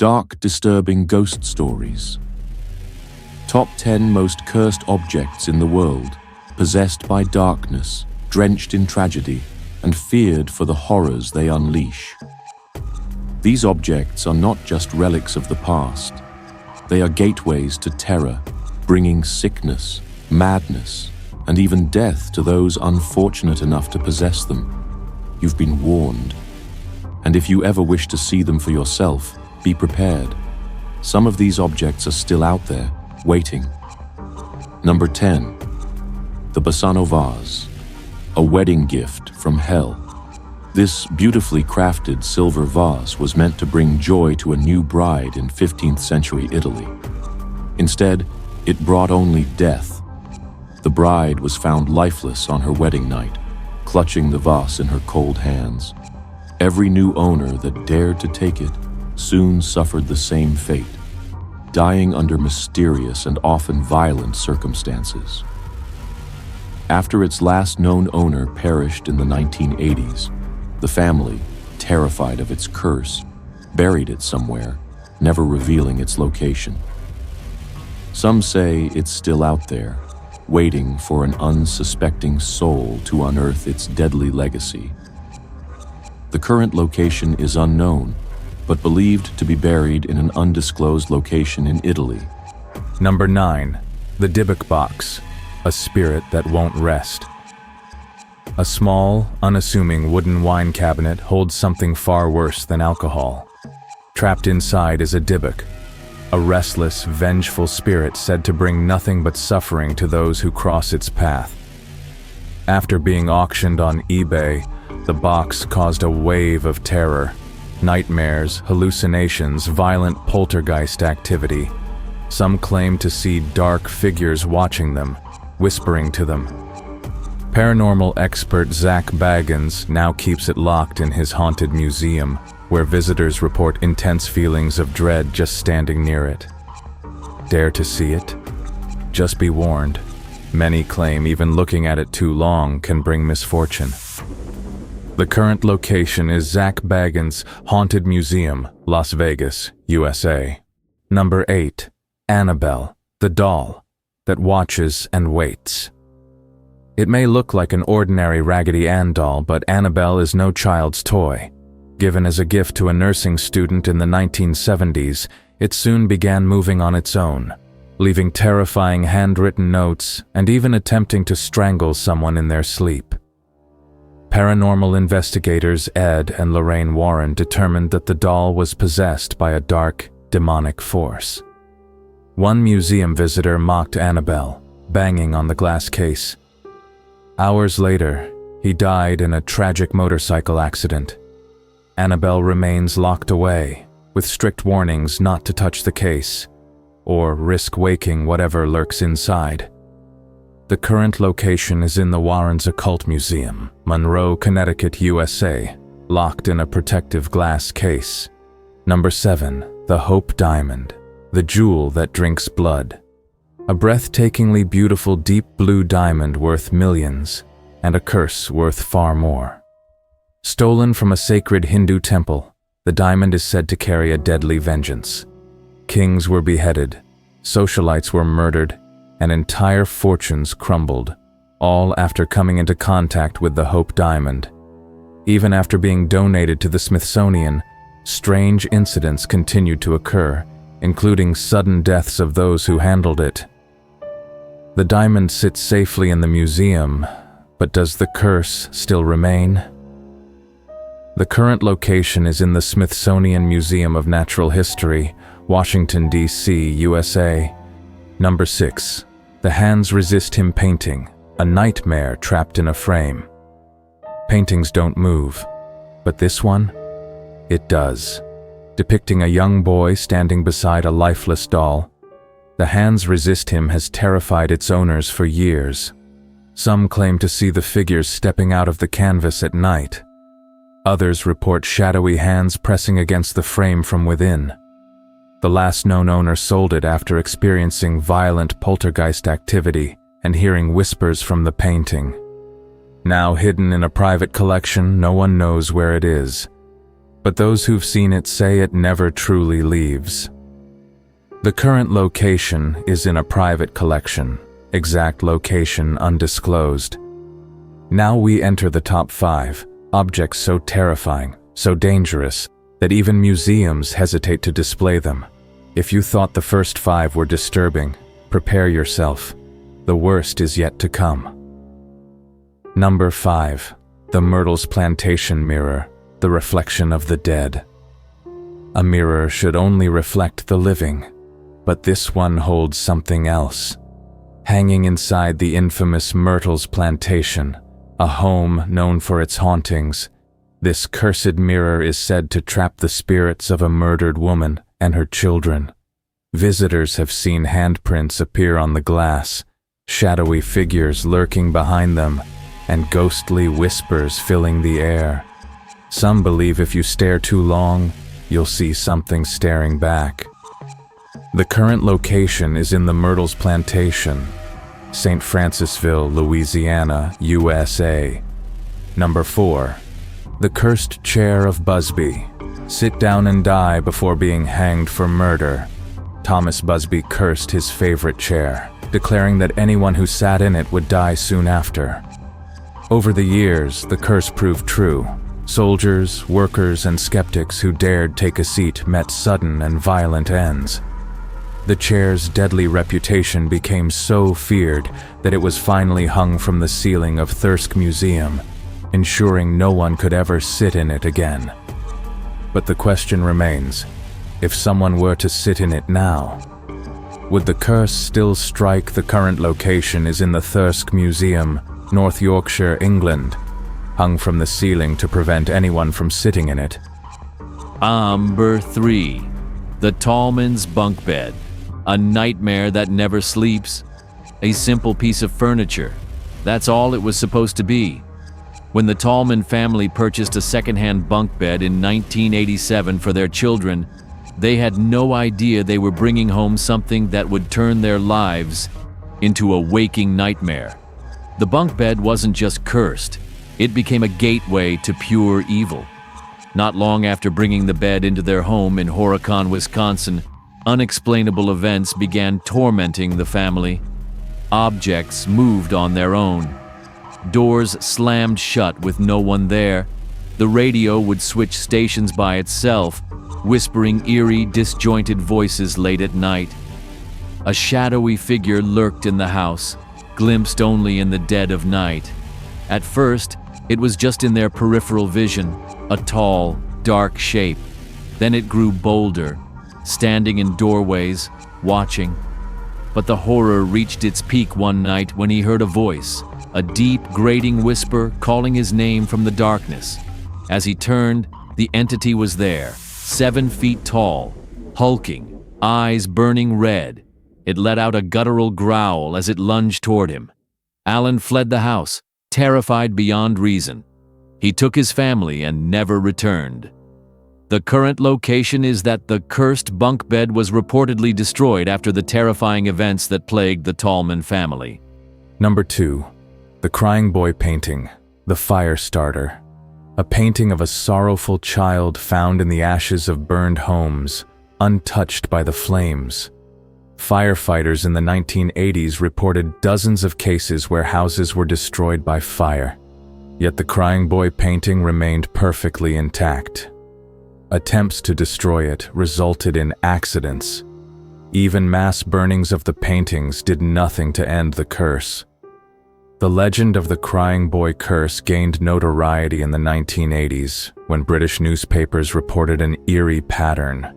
Dark, disturbing ghost stories. Top 10 most cursed objects in the world, possessed by darkness, drenched in tragedy, and feared for the horrors they unleash. These objects are not just relics of the past. They are gateways to terror, bringing sickness, madness, and even death to those unfortunate enough to possess them. You've been warned. And if you ever wish to see them for yourself, be prepared. Some of these objects are still out there, waiting. Number 10. The Bassano Vase, a wedding gift from hell. This beautifully crafted silver vase was meant to bring joy to a new bride in 15th century Italy. Instead, it brought only death. The bride was found lifeless on her wedding night, clutching the vase in her cold hands. Every new owner that dared to take it soon suffered the same fate, dying under mysterious and often violent circumstances. After its last known owner perished in the 1980s, the family, terrified of its curse, buried it somewhere, never revealing its location. Some say it's still out there, waiting for an unsuspecting soul to unearth its deadly legacy. The current location is unknown, but believed to be buried in an undisclosed location in Italy. Number 9. The Dybbuk Box, a spirit that won't rest. A small, unassuming wooden wine cabinet holds something far worse than alcohol. Trapped inside is a dybbuk, a restless, vengeful spirit said to bring nothing but suffering to those who cross its path. After being auctioned on eBay, the box caused a wave of terror, nightmares, hallucinations, violent poltergeist activity. Some claim to see dark figures watching them, whispering to them. Paranormal expert Zach Baggins now keeps it locked in his haunted museum, where visitors report intense feelings of dread just standing near it. Dare to see it? Just be warned. Many claim even looking at it too long can bring misfortune. The current location is Zach Baggins' Haunted Museum, Las Vegas, USA. Number 8. Annabelle, the doll that watches and waits. It may look like an ordinary Raggedy Ann doll, but Annabelle is no child's toy. Given as a gift to a nursing student in the 1970s, it soon began moving on its own, leaving terrifying handwritten notes and even attempting to strangle someone in their sleep. Paranormal investigators Ed and Lorraine Warren determined that the doll was possessed by a dark, demonic force. One museum visitor mocked Annabelle, banging on the glass case. Hours later, he died in a tragic motorcycle accident. Annabelle remains locked away, with strict warnings not to touch the case, or risk waking whatever lurks inside. The current location is in the Warrens Occult Museum, Monroe, Connecticut, USA, locked in a protective glass case. Number 7. The Hope Diamond, the jewel that drinks blood. A breathtakingly beautiful deep blue diamond worth millions, and a curse worth far more. Stolen from a sacred Hindu temple, the diamond is said to carry a deadly vengeance. Kings were beheaded, socialites were murdered, and entire fortunes crumbled, all after coming into contact with the Hope Diamond. Even after being donated to the Smithsonian, strange incidents continued to occur, including sudden deaths of those who handled it. The diamond sits safely in the museum, but does the curse still remain? The current location is in the Smithsonian Museum of Natural History, Washington, D.C., USA. Number 6. The Hands Resist Him painting, a nightmare trapped in a frame. Paintings don't move, but this one? It does. Depicting a young boy standing beside a lifeless doll. The Hands Resist Him has terrified its owners for years. Some claim to see the figures stepping out of the canvas at night. Others report shadowy hands pressing against the frame from within. The last known owner sold it after experiencing violent poltergeist activity and hearing whispers from the painting. Now hidden in a private collection, no one knows where it is. but those who've seen it say it never truly leaves. The current location is in a private collection, exact location undisclosed. Now we enter the top 5, objects so terrifying, so dangerous, that even museums hesitate to display them. If you thought the first 5 were disturbing, prepare yourself. The worst is yet to come. Number 5. The Myrtles Plantation Mirror, the reflection of the dead. A mirror should only reflect the living, but this one holds something else. Hanging inside the infamous Myrtles Plantation, a home known for its hauntings, this cursed mirror is said to trap the spirits of a murdered woman and her children. Visitors have seen handprints appear on the glass, shadowy figures lurking behind them, and ghostly whispers filling the air. Some believe if you stare too long, you'll see something staring back. The current location is in the Myrtles Plantation, St. Francisville, Louisiana, USA. Number 4. The Cursed Chair of Busby. Sit down and die before being hanged for murder. Thomas Busby cursed his favorite chair, declaring that anyone who sat in it would die soon after. Over the years, the curse proved true. Soldiers, workers, and skeptics who dared take a seat met sudden and violent ends. The chair's deadly reputation became so feared that it was finally hung from the ceiling of Thirsk Museum, ensuring no one could ever sit in it again. But the question remains, if someone were to sit in it now, would the curse still strike? The current location is in the Thirsk Museum, North Yorkshire, England, hung from the ceiling to prevent anyone from sitting in it. Number 3. The Tallman's Bunk Bed. A nightmare that never sleeps. A simple piece of furniture. That's all it was supposed to be. When the Tallman family purchased a second-hand bunk bed in 1987 for their children, they had no idea they were bringing home something that would turn their lives into a waking nightmare. The bunk bed wasn't just cursed, it became a gateway to pure evil. Not long after bringing the bed into their home in Horicon, Wisconsin, unexplainable events began tormenting the family. Objects moved on their own. Doors slammed shut with no one there. The radio would switch stations by itself, whispering eerie, disjointed voices late at night. A shadowy figure lurked in the house, glimpsed only in the dead of night. At first, it was just in their peripheral vision, a tall, dark shape. Then it grew bolder, standing in doorways, watching. But the horror reached its peak one night when he heard a voice, a deep, grating whisper calling his name from the darkness. As he turned, the entity was there, 7 feet tall, hulking, eyes burning red. It let out a guttural growl as it lunged toward him. Alan fled the house, terrified beyond reason. He took his family and never returned. The current location is that the cursed bunk bed was reportedly destroyed after the terrifying events that plagued the Tallman family. Number 2. The Crying Boy Painting, the Fire Starter. A painting of a sorrowful child found in the ashes of burned homes, untouched by the flames. Firefighters in the 1980s reported dozens of cases where houses were destroyed by fire, yet the Crying Boy painting remained perfectly intact. Attempts to destroy it resulted in accidents. Even mass burnings of the paintings did nothing to end the curse. The legend of the Crying Boy curse gained notoriety in the 1980s when British newspapers reported an eerie pattern.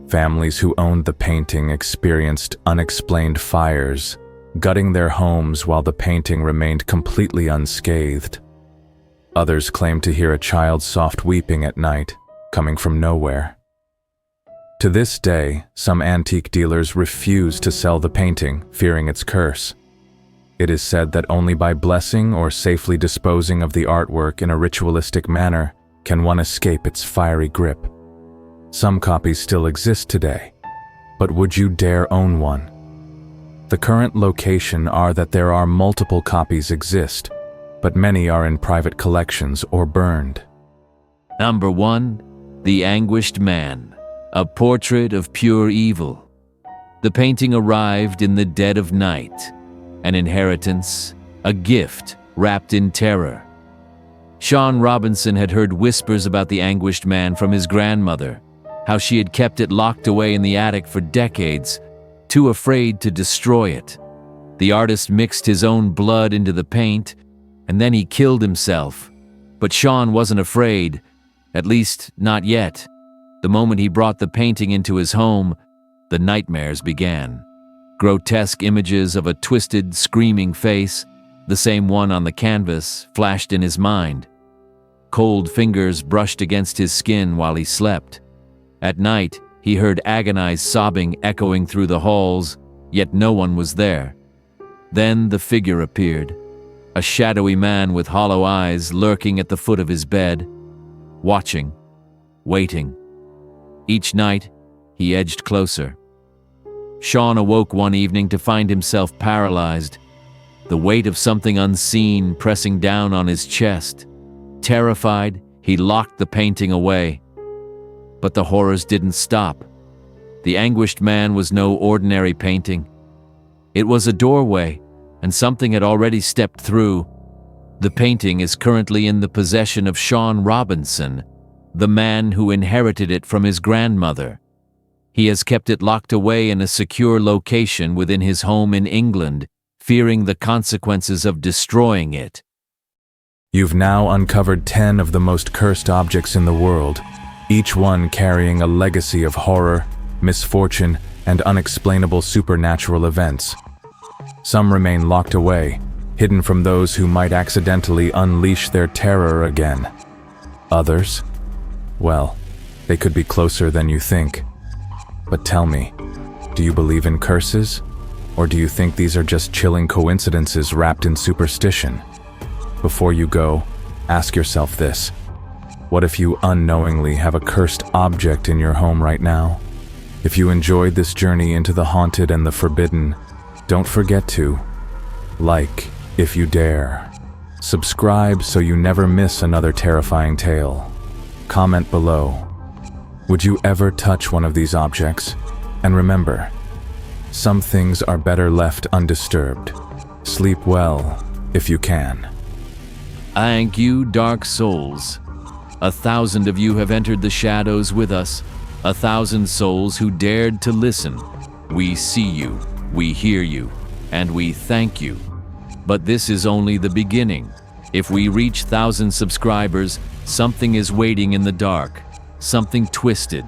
Families who owned the painting experienced unexplained fires, gutting their homes while the painting remained completely unscathed. Others claimed to hear a child's soft weeping at night, coming from nowhere. To this day, some antique dealers refuse to sell the painting, fearing its curse. It is said that only by blessing or safely disposing of the artwork in a ritualistic manner can one escape its fiery grip. Some copies still exist today, but would you dare own one? The current location are that there are multiple copies exist, but many are in private collections or burned. Number 1. The Anguished Man, a portrait of pure evil. The painting arrived in the dead of night, an inheritance, a gift wrapped in terror. Sean Robinson had heard whispers about the Anguished Man from his grandmother, how she had kept it locked away in the attic for decades, too afraid to destroy it. The artist mixed his own blood into the paint, and then he killed himself. But Sean wasn't afraid, at least not yet. The moment he brought the painting into his home, the nightmares began. Grotesque images of a twisted, screaming face, the same one on the canvas, flashed in his mind. Cold fingers brushed against his skin while he slept. At night, he heard agonized sobbing echoing through the halls, yet no one was there. Then the figure appeared, a shadowy man with hollow eyes lurking at the foot of his bed, watching, waiting. Each night, he edged closer. Sean awoke one evening to find himself paralyzed, the weight of something unseen pressing down on his chest. Terrified, he locked the painting away. But the horrors didn't stop. The Anguished Man was no ordinary painting. It was a doorway, and something had already stepped through. The painting is currently in the possession of Sean Robinson, the man who inherited it from his grandmother. He has kept it locked away in a secure location within his home in England, fearing the consequences of destroying it. You've now uncovered 10 of the most cursed objects in the world, each one carrying a legacy of horror, misfortune, and unexplainable supernatural events. Some remain locked away, hidden from those who might accidentally unleash their terror again. Others? Well, they could be closer than you think. But tell me, do you believe in curses? Or do you think these are just chilling coincidences wrapped in superstition? Before you go, ask yourself this. What if you unknowingly have a cursed object in your home right now? If you enjoyed this journey into the haunted and the forbidden, don't forget to like if you dare. Subscribe so you never miss another terrifying tale. Comment below. Would you ever touch one of these objects? And remember, some things are better left undisturbed. Sleep well if you can. Thank you, dark souls. 1,000 of you have entered the shadows with us, 1,000 souls who dared to listen. We see you, we hear you, and we thank you. But this is only the beginning. If we reach 1,000 subscribers, something is waiting in the dark, something twisted,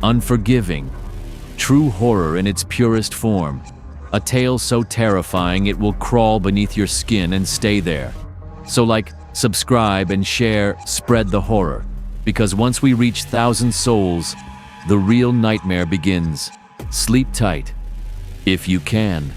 unforgiving, true horror in its purest form, a tale so terrifying it will crawl beneath your skin and stay there. So subscribe and share, spread the horror, because once we reach 1,000 souls, the real nightmare begins. Sleep tight, if you can.